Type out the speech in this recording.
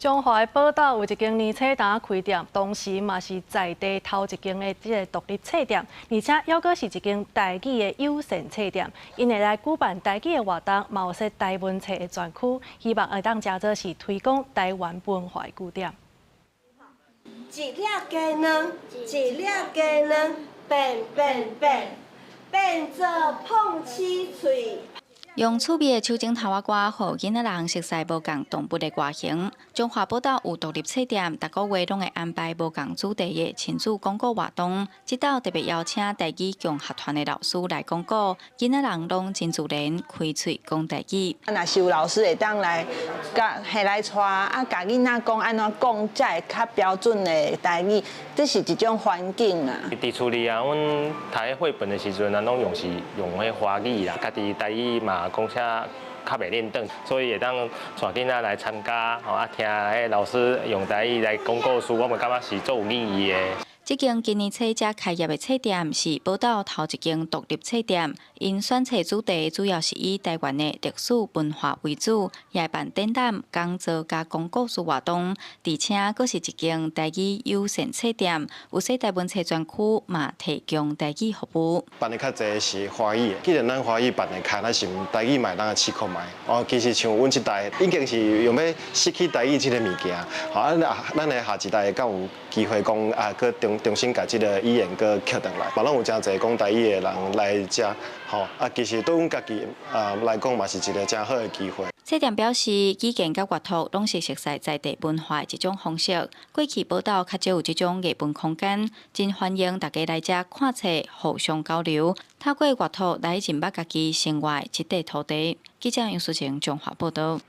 中华的宝岛有一间年册摊开店，同时嘛是在地头一间的这个独立册店，而且还阁是一间台语的友善册店。因会来举办台语的活动，嘛有说台文册的专区，希望会当加做是推广台湾文化的据点。一粒鸡卵，一粒鸡卵，变做碰瓷脆。用趣味的手整头仔歌，互囡仔人熟悉无共动物的外形。中华宝岛有独立册店，逐个月拢会安排无共主题的亲子广告活动。这道特别邀请台语共学团的老师来广告，囡仔人拢真自然开嘴讲台语。若是有老师会当来，甲下来带啊，甲囡仔讲安怎讲，才会较标准的台语，这是一种环境啊。伫厝里啊，阮读绘本的时阵啊，拢用迄华语啦，家己台语嘛讲车较袂练转，所以会当带囡仔来参加，吼啊听迄老师用台语来讲故事，我嘛感觉是足有意义的。这间今年初才开业的册店是宝岛头一间独立册店，因选册主题主要是以台湾的历史文化为主，也办展览、讲座加讲故事活动，而且阁是一间台语友善册店，有说台文册专区嘛提供台语服务。办的较侪是华语，既然咱华语办的开，咱是台语嘛，咱试看卖。哦，其实像阮这代已经是用要失去台语这个物件，好啊，咱的下一代敢有机会讲啊，佮重新把这个语言佮捡回来，嘛，拢有真侪讲台语的人来遮，吼啊，其实对阮家己来讲嘛是一个真好的机会。册店表示，语言甲阅读拢是熟悉在地文化的一种方式。过去宝岛较少有这种艺文空间，真欢迎大家来遮看册，互相交流，透过阅读来认捌家己生活一块土地。记者杨淑晴综合报道。